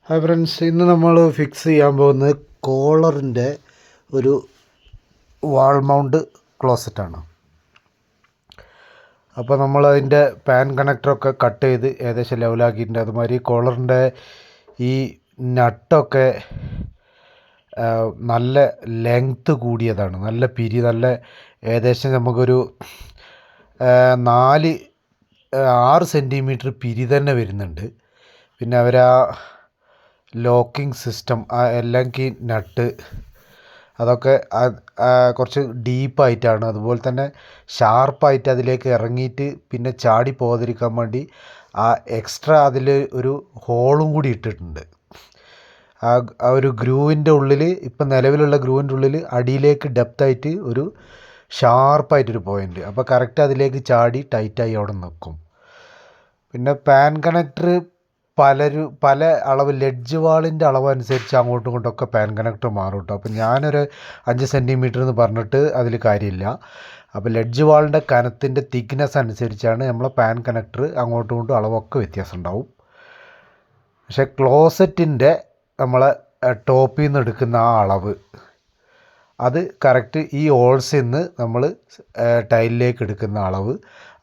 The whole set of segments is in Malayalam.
ഹായ് ഫ്രണ്ട്സ്, ഇന്ന് നമ്മൾ ഫിക്സ് ചെയ്യാൻ പോകുന്നത് കോളറിൻ്റെ ഒരു വാൾ മൗണ്ട് ക്ലോസറ്റാണ്. അപ്പോൾ നമ്മളതിൻ്റെ പാൻ കണക്ടറൊക്കെ കട്ട് ചെയ്ത് ഏകദേശം ലെവലാക്കിയിട്ടുണ്ട്. അതുമാതിരി കോളറിൻ്റെ ഈ നട്ടൊക്കെ നല്ല ലെങ്ത്ത് കൂടിയതാണ്, നല്ല പിരി, നല്ല ഏകദേശം നമുക്കൊരു 6 സെൻറ്റിമീറ്റർ പിരി തന്നെ വരുന്നുണ്ട്. പിന്നെ അവരാ ലോക്കിംഗ് സിസ്റ്റം, ആ എല്ലങ്കി നട്ട്, അതൊക്കെ കുറച്ച് ഡീപ്പായിട്ടാണ്. അതുപോലെ തന്നെ ഷാർപ്പായിട്ട് അതിലേക്ക് ഇറങ്ങിയിട്ട് പിന്നെ ചാടി പോകാതിരിക്കാൻ വേണ്ടി ആ എക്സ്ട്രാ അതിൽ ഒരു ഹോളും കൂടി ഇട്ടിട്ടുണ്ട്. ആ ഒരു ഗ്രൂവിൻ്റെ ഉള്ളിൽ, ഇപ്പം നിലവിലുള്ള ഗ്രൂവിൻ്റെ ഉള്ളിൽ അടിയിലേക്ക് ഡെപ്തായിട്ട് ഒരു ഷാർപ്പായിട്ടൊരു പോയിൻ്റ്, അപ്പോൾ കറക്റ്റ് അതിലേക്ക് ചാടി ടൈറ്റായി അവിടെ നിൽക്കും. പിന്നെ പാൻ കണക്ടർ പല അളവ്, ലെഡ്ജ് വാളിൻ്റെ അളവനുസരിച്ച് അങ്ങോട്ടും ഇങ്ങോട്ടൊക്കെ പാൻ കണക്ടർ മാറും കേട്ടോ. അപ്പോൾ ഞാനൊരു 5 സെൻറ്റിമീറ്റർ എന്ന് പറഞ്ഞിട്ട് അതിൽ കാര്യമില്ല. അപ്പോൾ ലെഡ്ജ് വാളിൻ്റെ കനത്തിൻ്റെ തിക്നെസ് അനുസരിച്ചാണ് നമ്മളെ പാൻ കണക്ടർ അങ്ങോട്ടും ഇങ്ങോട്ടും അളവൊക്കെ വ്യത്യാസം ഉണ്ടാവും. പക്ഷേ ക്ലോസറ്റിൻ്റെ നമ്മളെ ടോപ്പിൽ നിന്ന് എടുക്കുന്ന ആ അളവ്, അത് കറക്റ്റ് ഈ ഹോൾസിൽ നിന്ന് നമ്മൾ ടൈലിലേക്ക് എടുക്കുന്ന അളവ്,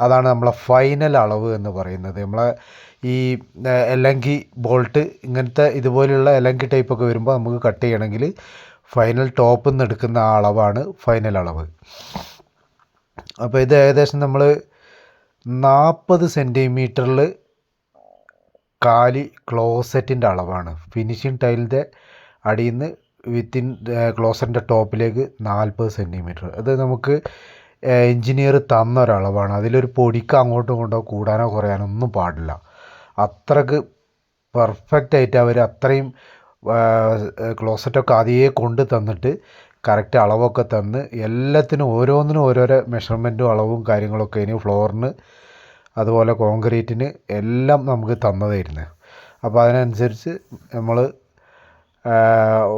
അതാണ് നമ്മളെ ഫൈനൽ അളവ് എന്ന് പറയുന്നത്. നമ്മളെ ഈ എലങ്കി ബോൾട്ട്, ഇങ്ങനത്തെ ഇതുപോലെയുള്ള എലങ്കി ടൈപ്പൊക്കെ വരുമ്പോൾ നമുക്ക് കട്ട് ചെയ്യണമെങ്കിൽ ഫൈനൽ ടോപ്പിൽ നിന്ന് എടുക്കുന്ന ആ അളവാണ് ഫൈനൽ അളവ്. അപ്പോൾ ഇത് ഏകദേശം നമ്മൾ 40 സെൻറ്റിമീറ്ററിൽ കാലി ക്ലോസറ്റിൻ്റെ അളവാണ്. ഫിനിഷിങ് ടൈലിൻ്റെ അടിയിൽ നിന്ന് വിത്തിൻ ക്ലോസറ്റിൻ്റെ ടോപ്പിലേക്ക് 40 സെൻറ്റിമീറ്റർ. അത് നമുക്ക് എൻജിനീയർ തന്ന ഒരളവാണ്. അതിലൊരു പൊടിക്ക് അങ്ങോട്ടും ഇങ്ങോട്ടോ കൂടാനോ കുറയാനോ ഒന്നും പാടില്ല. അത്രക്ക് പെർഫെക്റ്റായിട്ട് അവർ അത്രയും ക്ലോസറ്റൊക്കെ ആദ്യമേ കൊണ്ട് തന്നിട്ട് കറക്റ്റ് അളവൊക്കെ തന്ന് എല്ലാത്തിനും ഓരോന്നിനും ഓരോരോ മെഷർമെൻറ്റും അളവും കാര്യങ്ങളൊക്കെ ഇനി ഫ്ലോറിന് അതുപോലെ കോൺക്രീറ്റിന് എല്ലാം നമുക്ക് തന്നതായിരുന്നു. അപ്പോൾ അതിനനുസരിച്ച് നമ്മൾ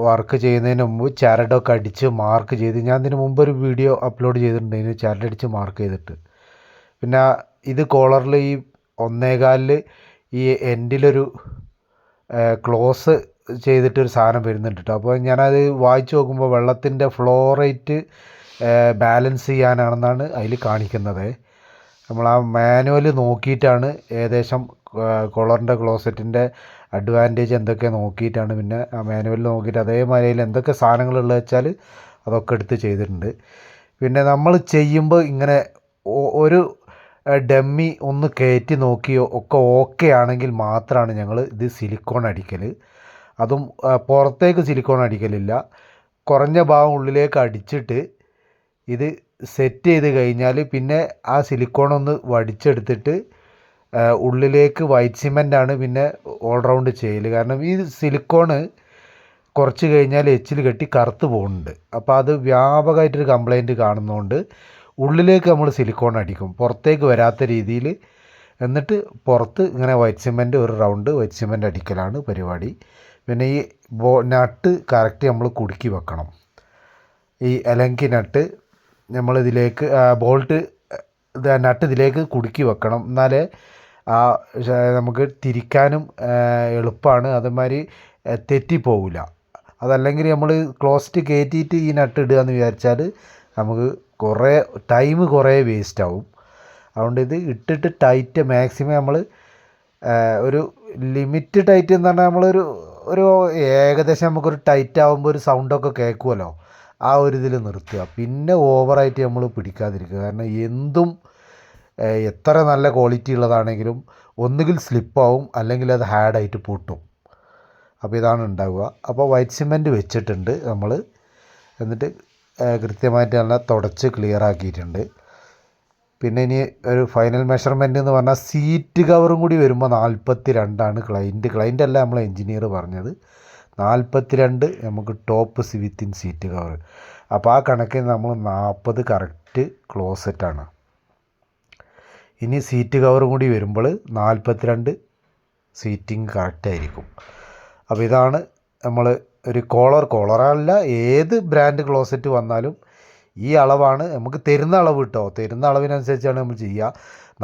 വർക്ക് ചെയ്യുന്നതിന് മുമ്പ് ചരടൊക്കെ അടിച്ച് മാർക്ക് ചെയ്ത്, ഞാൻ ഇതിന് മുമ്പ് ഒരു വീഡിയോ അപ്ലോഡ് ചെയ്തിട്ടുണ്ട് ഇതിന് ചരടടിച്ച് മാർക്ക് ചെയ്തിട്ട്. പിന്നെ ഇത് കോളറിൽ ഈ 1.25 ഈ എൻഡിലൊരു ക്ലോസ് ചെയ്തിട്ടൊരു സാധനം വരുന്നുണ്ട് കേട്ടോ. അപ്പോൾ ഞാനത് വായിച്ച് നോക്കുമ്പോൾ വെള്ളത്തിൻ്റെ ഫ്ലോ റേറ്റ് ബാലൻസ് ചെയ്യാനാണെന്നാണ് അതിൽ കാണിക്കുന്നത്. നമ്മൾ ആ മാനുവൽ നോക്കിയിട്ടാണ് ഏകദേശം കോളറിൻ്റെ ക്ലോസറ്റിൻ്റെ അഡ്വാൻറ്റേജ് എന്തൊക്കെ നോക്കിയിട്ടാണ്, പിന്നെ ആ മാനുവലിൽ നോക്കിയിട്ട് അതേമാതിരി അതിൽ എന്തൊക്കെ സാധനങ്ങളുള്ളത് വെച്ചാൽ അതൊക്കെ എടുത്ത് ചെയ്തിട്ടുണ്ട്. പിന്നെ നമ്മൾ ചെയ്യുമ്പോൾ ഇങ്ങനെ ഒരു ഡമ്മി ഒന്ന് കയറ്റി നോക്കിയോ ഒക്കെ ഓക്കെ ആണെങ്കിൽ മാത്രമാണ് ഞങ്ങൾ ഇത് സിലിക്കോൺ അടിക്കൽ. അതും പുറത്തേക്ക് സിലിക്കോൺ അടിക്കലില്ല, കുറഞ്ഞ ഭാഗം ഉള്ളിലേക്ക് അടിച്ചിട്ട് ഇത് സെറ്റ് ചെയ്ത് കഴിഞ്ഞാൽ പിന്നെ ആ സിലിക്കോൺ ഒന്ന് വടിച്ചെടുത്തിട്ട് ഉള്ളിലേക്ക് വൈറ്റ് സിമെൻ്റാണ് പിന്നെ ഓൾ റൗണ്ട് ചെയ്യൽ. കാരണം ഈ സിലിക്കോണ് കുറച്ച് കഴിഞ്ഞാൽ എച്ചിൽ കെട്ടി കറുത്ത് പോകുന്നുണ്ട്. അപ്പോൾ അത് വ്യാപകമായിട്ടൊരു കംപ്ലൈൻറ്റ് കാണുന്നതുകൊണ്ട് ഉള്ളിലേക്ക് നമ്മൾ സിലിക്കോൺ അടിക്കും, പുറത്തേക്ക് വരാത്ത രീതിയിൽ. എന്നിട്ട് പുറത്ത് ഇങ്ങനെ വൈറ്റ് സിമെൻറ്റ്, ഒരു റൗണ്ട് വൈറ്റ് സിമെൻറ്റ് അടിക്കലാണ് പരിപാടി. പിന്നെ ഈ നട്ട് കറക്റ്റ് നമ്മൾ കുടുക്കി വെക്കണം. ഈ എലങ്കി നട്ട് നമ്മളിതിലേക്ക് ബോൾട്ട് നട്ട് ഇതിലേക്ക് കുടുക്കി വെക്കണം, എന്നാലേ നമുക്ക് തിരിക്കാനും എളുപ്പമാണ്. അതുമാതിരി തെറ്റിപ്പോവില്ല. അതല്ലെങ്കിൽ നമ്മൾ ക്ലോസ്റ്റ് കയറ്റിയിട്ട് ഈ നട്ട് ഇടുക എന്ന് വിചാരിച്ചാൽ നമുക്ക് കുറേ വേസ്റ്റ് ആവും. അതുകൊണ്ട് ഇത് ഇട്ടിട്ട് ടൈറ്റ് മാക്സിമം നമ്മൾ ഒരു ലിമിറ്റ് ടൈറ്റ് എന്ന് പറഞ്ഞാൽ ഒരു ഏകദേശം നമുക്കൊരു ടൈറ്റ് ആകുമ്പോൾ ഒരു സൗണ്ടൊക്കെ കേൾക്കുമല്ലോ, ആ ഒരു ഇതിൽ നിർത്തുക. പിന്നെ ഓവറായിട്ട് നമ്മൾ പിടിക്കാതിരിക്കുക. കാരണം എന്തും എത്ര നല്ല ക്വാളിറ്റി ഉള്ളതാണെങ്കിലും ഒന്നുകിൽ സ്ലിപ്പാവും അല്ലെങ്കിൽ അത് ഹാർഡായിട്ട് പൊട്ടും. അപ്പോൾ ഇതാണ് ഉണ്ടാവുക. അപ്പോൾ വൈറ്റ് സിമെൻറ്റ് വെച്ചിട്ടുണ്ട് നമ്മൾ, എന്നിട്ട് കൃത്യമായിട്ട് നല്ല തുടച്ച് ക്ലിയർ ആക്കിയിട്ടുണ്ട്. പിന്നെ ഇനി ഒരു ഫൈനൽ മെഷർമെൻറ്റ് എന്ന് പറഞ്ഞാൽ സീറ്റ് കവറും കൂടി വരുമ്പോൾ 42 ക്ലൈൻ്റ് അല്ല നമ്മൾ എൻജിനീയർ പറഞ്ഞത്. 42 നമുക്ക് ടോപ്പ് വിത്തിൻ സീറ്റ് കവർ. അപ്പോൾ ആ കണക്കിന് നമ്മൾ 40 കറക്റ്റ് ക്ലോസറ്റാണ്. ഇനി സീറ്റ് കവറും കൂടി വരുമ്പോൾ 42 സീറ്റിംഗ് കറക്റ്റായിരിക്കും. അപ്പോൾ ഇതാണ് നമ്മൾ ഒരു കോളറല്ല, ഏത് ബ്രാൻഡ് ക്ലോസറ്റ് വന്നാലും ഈ അളവാണ് നമുക്ക് തരുന്ന അളവ് കേട്ടോ. തരുന്ന അളവിനനുസരിച്ചാണ് നമ്മൾ ചെയ്യുക.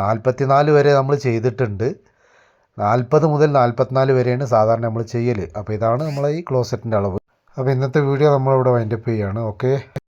44 വരെ നമ്മൾ ചെയ്തിട്ടുണ്ട്. 40 മുതൽ 44 വരെയാണ് സാധാരണ നമ്മൾ ചെയ്യൽ. അപ്പോൾ ഇതാണ് നമ്മളെ ഈ ക്ലോസറ്റിൻ്റെ അളവ്. അപ്പോൾ ഇന്നത്തെ വീഡിയോ നമ്മളിവിടെ വൈൻഡപ്പ് ചെയ്യുകയാണ്. ഓക്കെ.